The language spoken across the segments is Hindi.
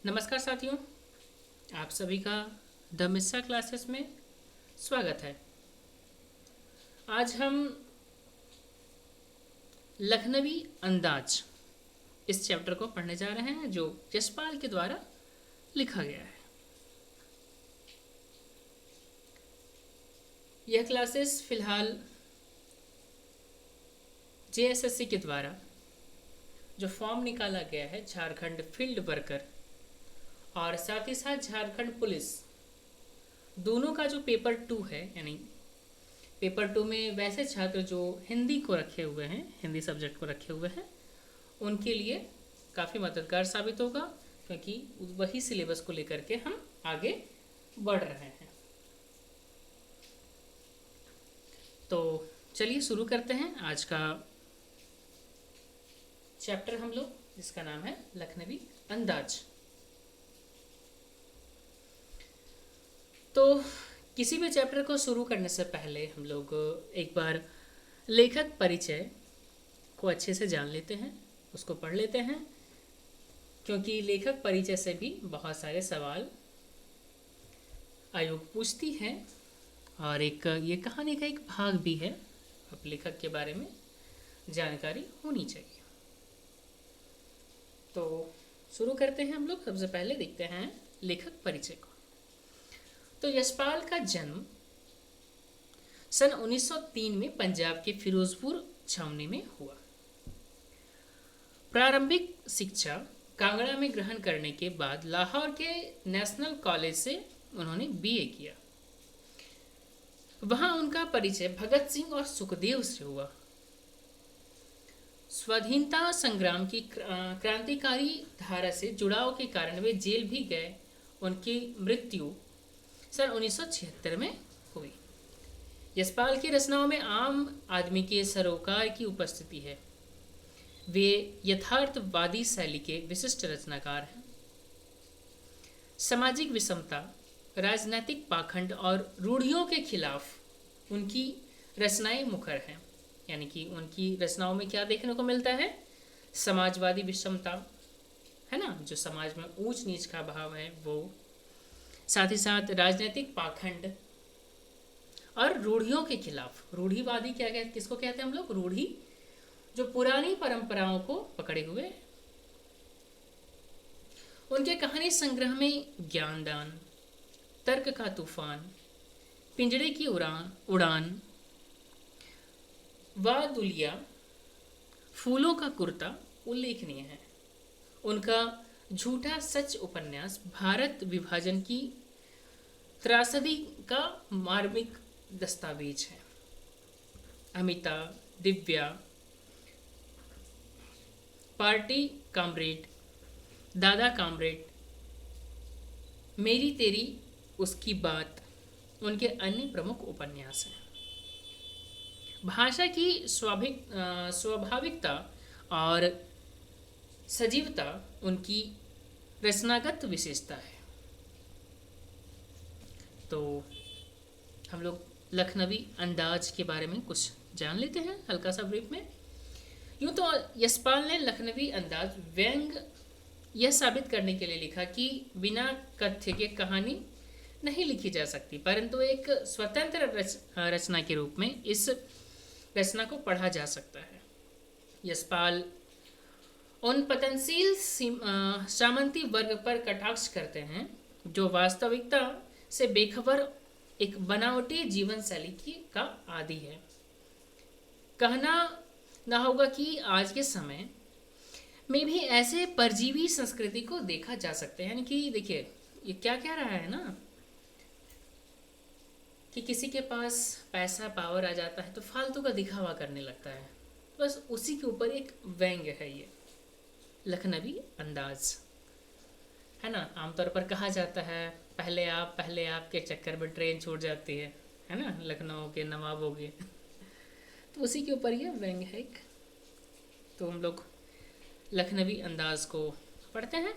नमस्कार साथियों, आप सभी का द मिस्सा क्लासेस में स्वागत है। आज हम लखनवी अंदाज इस चैप्टर को पढ़ने जा रहे हैं जो यशपाल के द्वारा लिखा गया है। यह क्लासेस फिलहाल जेएसएससी के द्वारा जो फॉर्म निकाला गया है झारखंड फील्ड वर्कर और साथ ही साथ झारखंड पुलिस दोनों का जो पेपर 2 है, यानी पेपर 2 में वैसे छात्र जो हिंदी को रखे हुए हैं, हिंदी सब्जेक्ट को रखे हुए हैं, उनके लिए काफ़ी मददगार साबित होगा, क्योंकि वही सिलेबस को लेकर के हम आगे बढ़ रहे हैं। तो चलिए शुरू करते हैं आज का चैप्टर हम लोग, जिसका नाम है लखनवी अंदाज। तो किसी भी चैप्टर को शुरू करने से पहले हम लोग एक बार लेखक परिचय को अच्छे से जान लेते हैं, उसको पढ़ लेते हैं, क्योंकि लेखक परिचय से भी बहुत सारे सवाल आयोग पूछती है और एक ये कहानी का एक भाग भी है। अब लेखक के बारे में जानकारी होनी चाहिए। तो शुरू करते हैं हम लोग। सबसे पहले देखते हैं लेखक परिचय को। तो यशपाल का जन्म सन 1903 में पंजाब के फिरोजपुर छावनी में हुआ। प्रारंभिक शिक्षा कांगड़ा में ग्रहण करने के बाद लाहौर के नेशनल कॉलेज से उन्होंने बीए किया। वहां उनका परिचय भगत सिंह और सुखदेव से हुआ। स्वाधीनता संग्राम की क्रांतिकारी धारा से जुड़ाव के कारण वे जेल भी गए। उनकी मृत्यु सन 1976 में हुई। यशपाल की रचनाओं में आम आदमी के सरोकार की उपस्थिति है। वे यथार्थवादी शैली के विशिष्ट रचनाकार हैं। सामाजिक विषमता, राजनीतिक पाखंड और रूढ़ियों के खिलाफ उनकी रचनाएं मुखर हैं। यानी कि उनकी रचनाओं में क्या देखने को मिलता है? समाजवादी विषमता, है ना, जो समाज में ऊंच नीच का भाव है वो, साथ ही साथ राजनीतिक पाखंड और रूढ़ियों के खिलाफ। रूढ़िवादी क्या कहते, किसको कहते हैं हम लोग? रूढ़ी, जो पुरानी परंपराओं को पकड़े हुए। उनके कहानी संग्रह में ज्ञानदान, तर्क का तूफान, पिंजड़े की उड़ान, वादुलिया, फूलों का कुर्ता उल्लेखनीय है। उनका झूठा सच उपन्यास भारत विभाजन की त्रासदी का मार्मिक दस्तावेज है। अमिता, दिव्या, पार्टी कामरेड, दादा कामरेड, मेरी तेरी उसकी बात उनके अन्य प्रमुख उपन्यास हैं। भाषा की स्वाभाविकता और सजीवता उनकी रचनागत विशेषता है। तो हम लोग लखनवी अंदाज के बारे में कुछ जान लेते हैं हल्का सा ब्रीफ में। यूँ तो यशपाल ने लखनवी अंदाज व्यंग यह साबित करने के लिए लिखा कि बिना कथ्य के कहानी नहीं लिखी जा सकती, परंतु एक स्वतंत्र रचना के रूप में इस रचना को पढ़ा जा सकता है। यशपाल उन पतनशील सामंती वर्ग पर कटाक्ष करते हैं जो वास्तविकता से बेखबर एक बनावटी जीवन शैली का आदी है। कहना ना होगा कि आज के समय में भी ऐसे परजीवी संस्कृति को देखा जा सकता है। यानी कि देखिए, ये क्या कह रहा है ना, कि किसी के पास पैसा पावर आ जाता है तो फालतू का दिखावा करने लगता है। बस उसी के ऊपर एक व्यंग्य है ये लखनवी अंदाज, है ना। आमतौर पर कहा जाता है पहले आप के चक्कर में ट्रेन छूट जाती है ना, लखनऊ के नवाबों के तो उसी के ऊपर ये व्यंग्य है एक। तो हम लोग लखनवी अंदाज को पढ़ते हैं।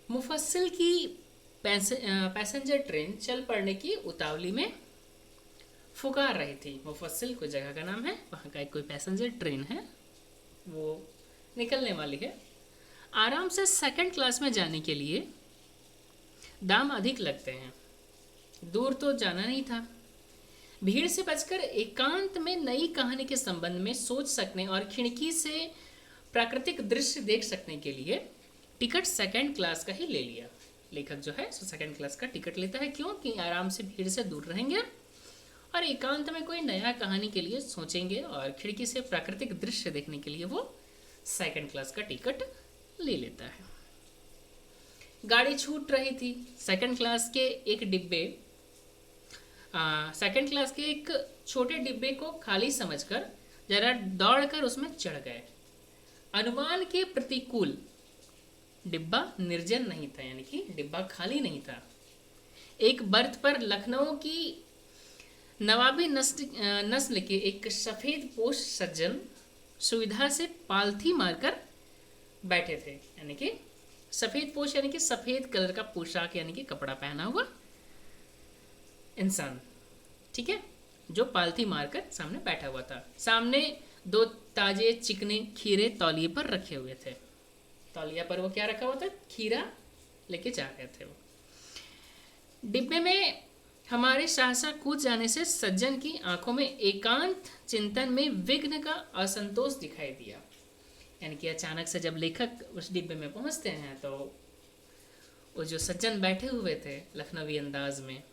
मुफस्सिल की पैसेंजर ट्रेन चल पड़ने की उतावली में फुकार रही थी। मुफस्सिल कोई जगह का नाम है, वहाँ का एक कोई पैसेंजर ट्रेन है, वो निकलने वाली है। आराम से सेकंड क्लास में जाने के लिए दाम अधिक लगते हैं, दूर तो जाना नहीं था। भीड़ से बचकर एकांत में नई कहानी के संबंध में सोच सकने और खिड़की से प्राकृतिक दृश्य देख सकने के लिए टिकट सेकंड क्लास का ही ले लिया। लेखक जो है सेकंड क्लास का टिकट लेता है, क्यों कि आराम से भीड़ से दूर रहेंगे और एकांत में कोई नया कहानी के लिए सोचेंगे और खिड़की से प्राकृतिक दृश्य देखने के लिए वो सेकंड क्लास का टिकट ले लेता है। गाड़ी छूट रही थी। सेकंड क्लास के एक छोटे डिब्बे को खाली समझकर जरा दौड़कर उसमें चढ़ गए। अनुमान के प्रतिकूल डिब्बा निर्जन नहीं था, यानी कि डिब्बा खाली नहीं था। एक बर्थ पर लखनऊ की नवाबी नस्ल के एक सफेद पोश सज्जन सुविधा से पालथी मारकर बैठे थे, यानी कि सफेद पोश यानी कि सफेद कलर का पोशाक यानी कि कपड़ा पहना हुआ इंसान, ठीक है, जो पालथी मारकर सामने बैठा हुआ था। सामने 2 ताजे चिकने खीरे तौलिए पर रखे हुए थे। तौलिया पर वो क्या रखा हुआ था? खीरा लेके जा रहे थे वो। डिब्बे में हमारे सहसा कूद जाने से सज्जन की आंखों में एकांत चिंतन में विघ्न का असंतोष दिखाई दिया। यानी कि अचानक से जब लेखक उस डिब्बे में पहुंचते हैं तो वो जो सज्जन बैठे हुए थे लखनवी अंदाज में,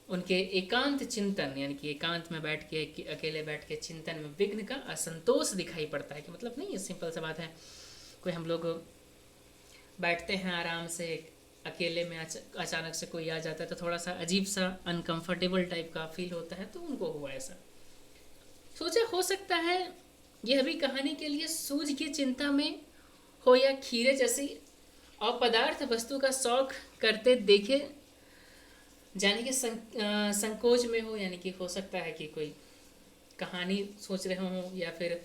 उनके एकांत चिंतन यानी कि एकांत में बैठ के अकेले बैठ के चिंतन में विघ्न का असंतोष दिखाई पड़ता है। कि मतलब नहीं, ये सिंपल सा बात है, कोई हम लोग बैठते हैं आराम से, अकेले में अचानक से कोई आ जाता है तो थोड़ा सा अजीब सा अनकंफर्टेबल टाइप का फील होता है, तो उनको हुआ ऐसा। सोचा हो सकता है यह भी कहानी के लिए सूझ की चिंता में हो या खीरे जैसी अपदार्थ वस्तु का शौक करते देखे जाने के संकोच में हो। यानी कि हो सकता है कि कोई कहानी सोच रहे हो या फिर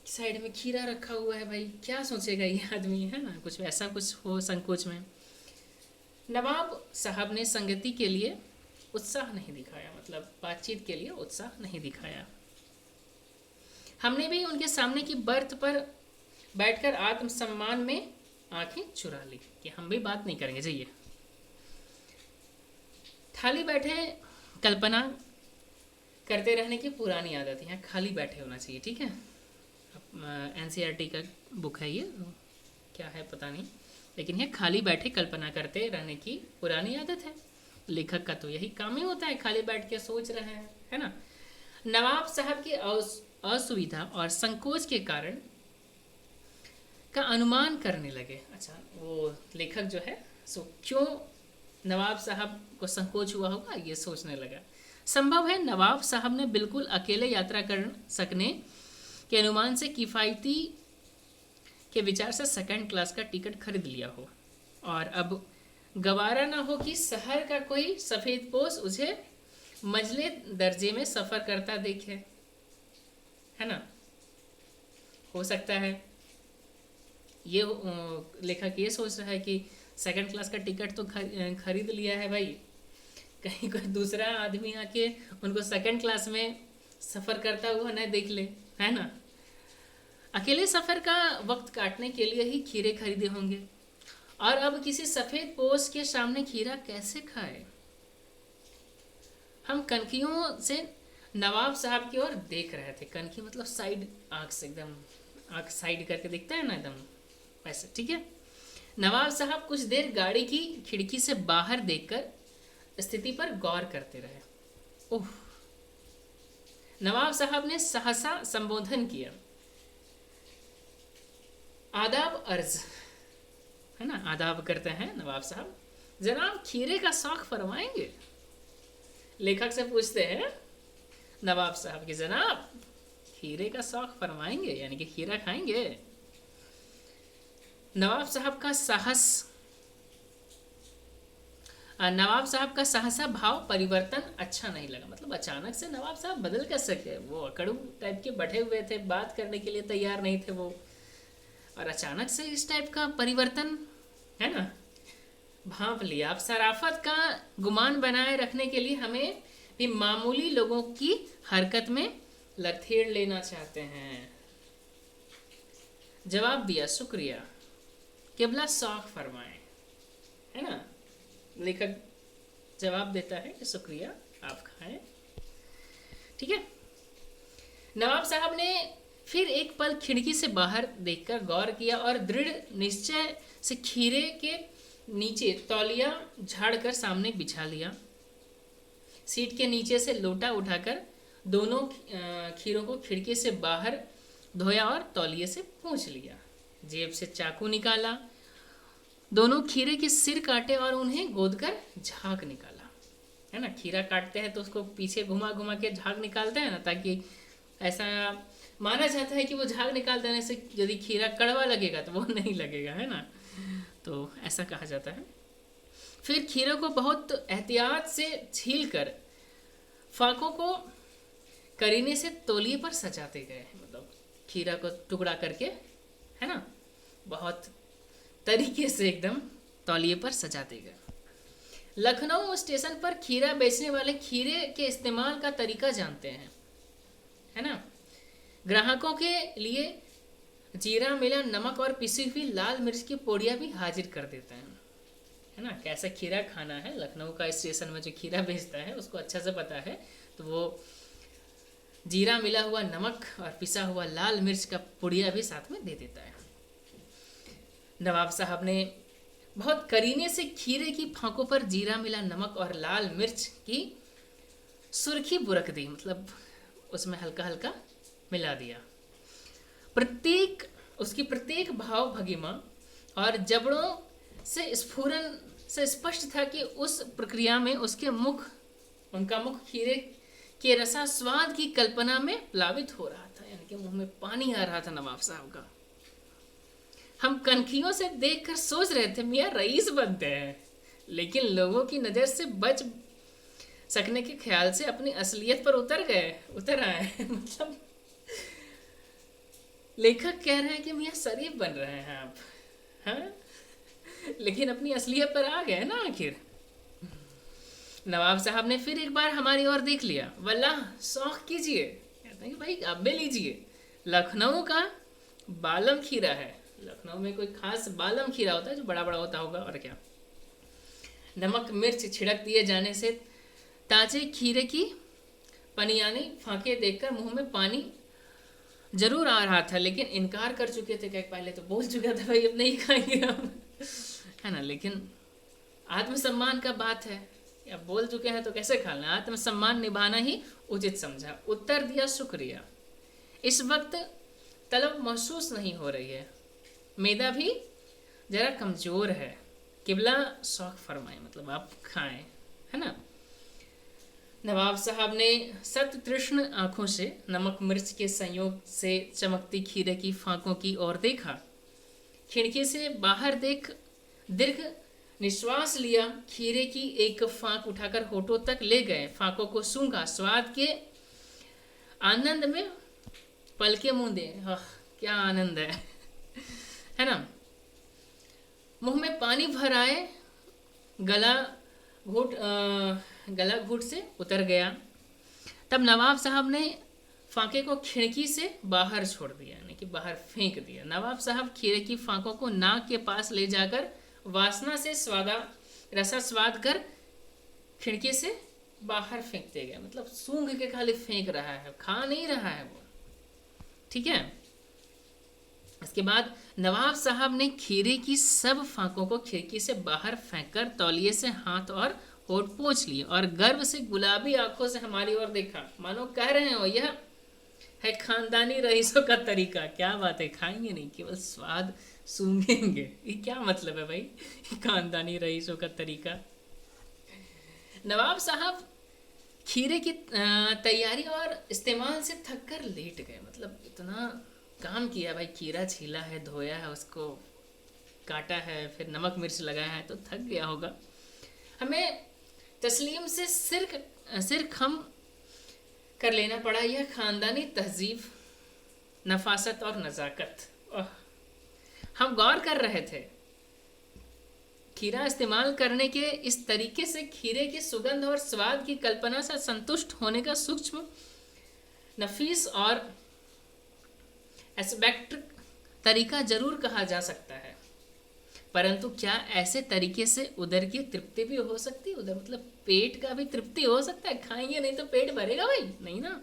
साइड में खीरा रखा हुआ है, भाई क्या सोचेगा ये आदमी, है ना, कुछ ऐसा कुछ हो संकोच में। नवाब साहब ने संगति के लिए उत्साह नहीं दिखाया, मतलब बातचीत के लिए उत्साह नहीं दिखाया। हमने भी उनके सामने की बर्थ पर बैठकर आत्मसम्मान में आंखें चुरा ली कि हम भी बात नहीं करेंगे, जाइए। खाली बैठे कल्पना करते रहने की पुरानी आदत है, खाली बैठे होना चाहिए, ठीक है। एनसीईआरटी का बुक है ये, क्या है पता नहीं, लेकिन ये खाली बैठे कल्पना करते रहने की पुरानी आदत है। लेखक का तो यही काम ही होता है, खाली बैठ के सोच रहे हैं, है ना। नवाब साहब की असुविधा और संकोच के कारण का अनुमान करने लगे। अच्छा, वो लेखक जो है सो क्यों नवाब साहब को संकोच हुआ होगा ये सोचने लगा। संभव है नवाब साहब ने बिल्कुल अकेले यात्रा कर सकने के अनुमान से किफ़ायती के विचार से सेकंड क्लास का टिकट खरीद लिया हो और अब गवारा ना हो कि शहर का कोई सफ़ेद पोश उसे मंझले दर्जे में सफ़र करता देखे, है ना। हो सकता है ये लेखक ये सोच रहा है कि सेकंड क्लास का टिकट तो खरीद लिया है भाई, कहीं कोई दूसरा आदमी आके उनको सेकंड क्लास में सफ़र करता हुआ न देख ले, है ना। अकेले सफ़र का वक्त काटने के लिए ही खीरे खरीदे होंगे और अब किसी सफ़ेद पोश के सामने खीरा कैसे खाए। हम कनखियों से नवाब साहब की ओर देख रहे थे। कनखी मतलब साइड, आँख से एकदम आँख साइड करके देखता है ना, एकदम वैसे, ठीक है। नवाब साहब कुछ देर गाड़ी की खिड़की से बाहर देखकर स्थिति पर गौर करते रहे। ओह, नवाब साहब ने सहसा संबोधन किया, आदाब अर्ज, है ना, आदाब करते हैं नवाब साहब। जनाब खीरे का शौक फरमाएंगे? लेखक से पूछते हैं नवाब साहब कि जनाब खीरे का शौक फरमाएंगे, यानी कि खीरा खाएंगे। नवाब साहब का सहसा भाव परिवर्तन अच्छा नहीं लगा। मतलब अचानक से नवाब साहब बदल कर सके, वो अकड़ू टाइप के बैठे हुए थे, बात करने के लिए तैयार नहीं थे वो, और अचानक से इस टाइप का परिवर्तन, है ना, भांप लिया। आप शराफत का गुमान बनाए रखने के लिए हमें भी मामूली लोगों की हरकत में लथेड़ लेना चाहते हैं। जवाब दिया शुक्रिया, किबला शौक फरमाए, है ना। लेखक जवाब देता है कि शुक्रिया, आप खाएं। ठीक है। नवाब साहब ने फिर एक पल खिड़की से बाहर देखकर गौर किया और दृढ़ निश्चय से खीरे के नीचे तौलिया झाड़कर सामने बिछा लिया। सीट के नीचे से लोटा उठाकर दोनों खीरों को खिड़की से बाहर धोया और तौलिए से पोंछ लिया। जेब से चाकू निकाला, दोनों खीरे के सिर काटे और उन्हें गोदकर झाग निकाला, है ना। खीरा काटते हैं तो उसको पीछे घुमा घुमा के झाग निकालते हैं ना, ताकि ऐसा माना जाता है कि वो झाग निकाल देने से यदि खीरा कड़वा लगेगा तो वो नहीं लगेगा, है ना। तो ऐसा कहा जाता है। फिर खीरे को बहुत एहतियात से छील कर फाकों को करीने से तौलिए पर सजाते गए, मतलब खीरा को टुकड़ा करके, है ना, बहुत तरीके से एकदम तौलिए पर सजाते गए। लखनऊ स्टेशन पर खीरा बेचने वाले खीरे के इस्तेमाल का तरीका जानते हैं, है ना। ग्राहकों के लिए जीरा मिला नमक और पिसी हुई लाल मिर्च की पोड़ियाँ भी हाजिर कर देते हैं, है ना। कैसा खीरा खाना है, लखनऊ का स्टेशन में जो खीरा बेचता है उसको अच्छा से पता है। तो वो जीरा मिला हुआ नमक और पिसा हुआ लाल मिर्च का पुड़िया भी साथ में दे देता है। नवाब साहब ने बहुत करीने से खीरे की फांकों पर जीरा मिला नमक और लाल मिर्च की सुर्खी बुरक दी, मतलब उसमें हल्का हल्का मिला दिया। उसकी प्रत्येक भाव भंगिमा और जबड़ों से स्फुरन से स्पष्ट था कि उस प्रक्रिया में उनका मुख खीरे के रसा स्वाद की कल्पना में प्लावित हो रहा था, यानी कि मुंह में पानी आ रहा था नवाब साहब का। हम कनखियों से देखकर सोच रहे थे मियाँ रईस बनते हैं, लेकिन लोगों की नज़र से बच सकने के ख्याल से अपनी असलियत पर उतर आए मतलब लेखक कह रहे हैं कि मियाँ शरीफ बन रहे हैं आप, हाँ, लेकिन अपनी असलियत पर आ गए ना आखिर। नवाब साहब ने फिर एक बार हमारी ओर देख लिया। वल्लाह शौक कीजिए, कहते हैं कि भाई आप भी लीजिए, लखनऊ का बालम खीरा है। लखनऊ में कोई खास बालम खीरा होता है जो बड़ा बड़ा होता होगा, और क्या। नमक मिर्च छिड़क दिए जाने से ताजे खीरे की पनियानी फांके देखकर मुंह में पानी जरूर आ रहा था, लेकिन इनकार कर चुके थे। क्या पहले तो बोल चुका था भाई अब नहीं खाएंगे हम, है ना। लेकिन आत्मसम्मान का बात है, अब बोल चुके हैं तो कैसे खाना, आत्मसम्मान निभाना ही उचित समझा। उत्तर दिया शुक्रिया, इस वक्त तलब महसूस नहीं हो रही है, मैदा भी जरा कमजोर है, किबला शौक फरमाए, मतलब आप खाएं, है ना। नवाब साहब ने सत तृष्ण आंखों से नमक मिर्च के संयोग से चमकती खीरे की फांकों की ओर देखा। खिड़की से बाहर देख दीर्घ निश्वास लिया। खीरे की एक फांक उठाकर होठों तक ले गए, फांकों को सूंघा, स्वाद के आनंद में पलके मूंदे। क्या आनंद है ना। मुंह में पानी भर आए, गला घूट से उतर गया। तब नवाब साहब ने फांके को खिड़की से बाहर छोड़ दिया, यानी कि बाहर फेंक दिया। नवाब साहब खीरे की फांकों को नाक के पास ले जाकर वासना से रसा स्वाद कर खिड़की से बाहर फेंकते गए, मतलब सूंघ के खाली फेंक रहा है, खा नहीं रहा है वो, ठीक है। इसके बाद नवाब साहब ने खीरे की सब फांकों को खिड़की से बाहर फेंककर तौलिए से हाथ और होठ पोंछ लिए और गर्व से गुलाबी आंखों से हमारी ओर देखा, मानो कह रहे हो यह है खानदानी रईसों का तरीका। क्या बात है, खाएंगे नहीं, केवल स्वाद सूंघेंगे, ये क्या मतलब है भाई, खानदानी रईसों का तरीका। नवाब साहब खीरे की तैयारी और इस्तेमाल से थक कर लेट गए, मतलब इतना काम किया भाई, खीरा छीला है, धोया है, उसको काटा है, फिर नमक मिर्च लगाया है, तो थक गया होगा। हमें तस्लीम से सिर खम कर लेना पड़ा। यह खानदानी तहजीब, नफासत और नज़ाकत। हम गौर कर रहे थे, खीरा इस्तेमाल करने के इस तरीके से खीरे की सुगंध और स्वाद की कल्पना से संतुष्ट होने का सूक्ष्म, नफीस और एस्पेक्ट तरीका जरूर कहा जा सकता है, परंतु क्या ऐसे तरीके से उदर की तृप्ति भी हो सकती है? उधर मतलब पेट का भी तृप्ति हो सकता है? खाएंगे नहीं तो पेट भरेगा भाई? नहीं ना।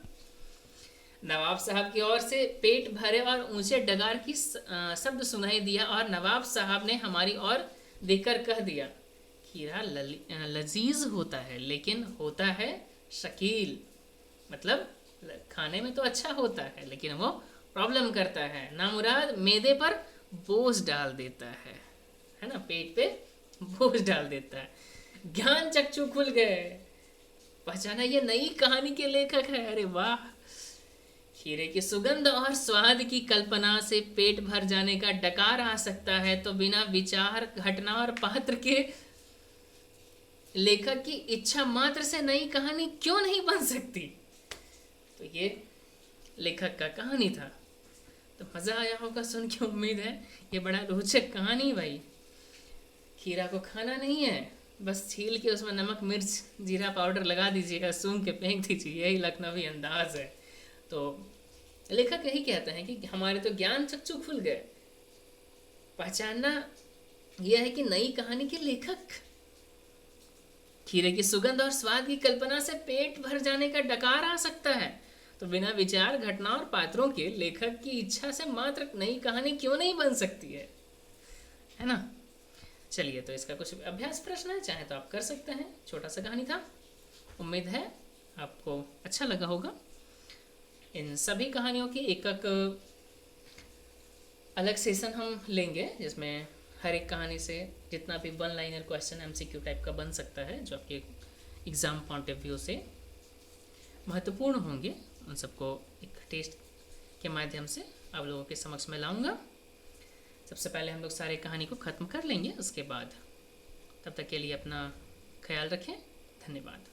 नवाब साहब की ओर से पेट भरे और ऊंचे डगार की शब्द सुनाई दिया और नवाब साहब ने हमारी ओर देखकर कह दिया, खीरा लजीज होता है लेकिन होता है शकील। मतलब खाने में तो अच्छा होता है लेकिन वो प्रॉब्लम करता है, नामुराद मैदे पर बोझ डाल देता है ना, पेट पे बोझ डाल देता है। ज्ञान चक्षु खुल गए, पहचाना ये नई कहानी के लेखक है। अरे वाह। खीरे की सुगंध और स्वाद की कल्पना से पेट भर जाने का डकार आ सकता है तो बिना विचार, घटना और पात्र के लेखक की इच्छा मात्र से नई कहानी क्यों नहीं बन सकती? तो ये लेखक का कहानी था। तो मज़ा आया होगा सुन के, उम्मीद है। ये बड़ा रोचक कहानी भाई। खीरा को खाना नहीं है, बस छील के उसमें नमक मिर्च जीरा पाउडर लगा दीजिएगा, सूंघ के फेंक दीजिए, यही लखनवी अंदाज है। तो लेखक यही कहते हैं कि हमारे तो ज्ञान चक्षु खुल गए। पहचानना यह है कि नई कहानी के लेखक खीरे की सुगंध और स्वाद की कल्पना से पेट भर जाने का डकार आ सकता है तो बिना विचार, घटना और पात्रों के लेखक की इच्छा से मात्र नई कहानी क्यों नहीं बन सकती है ना। चलिए, तो इसका कुछ अभ्यास प्रश्न है, चाहे तो आप कर सकते हैं। छोटा सा कहानी था, उम्मीद है आपको अच्छा लगा होगा। इन सभी कहानियों की एक अलग सेशन हम लेंगे जिसमें हर एक कहानी से जितना भी one liner question MCQ type का बन सकता है, जो आपके एग्ज़ाम पॉइंट ऑफ व्यू से महत्वपूर्ण होंगे, उन सबको एक टेस्ट के माध्यम से आप लोगों के समक्ष में लाऊंगा। सबसे पहले हम लोग सारे कहानी को ख़त्म कर लेंगे, उसके बाद। तब तक के लिए अपना ख्याल रखें। धन्यवाद।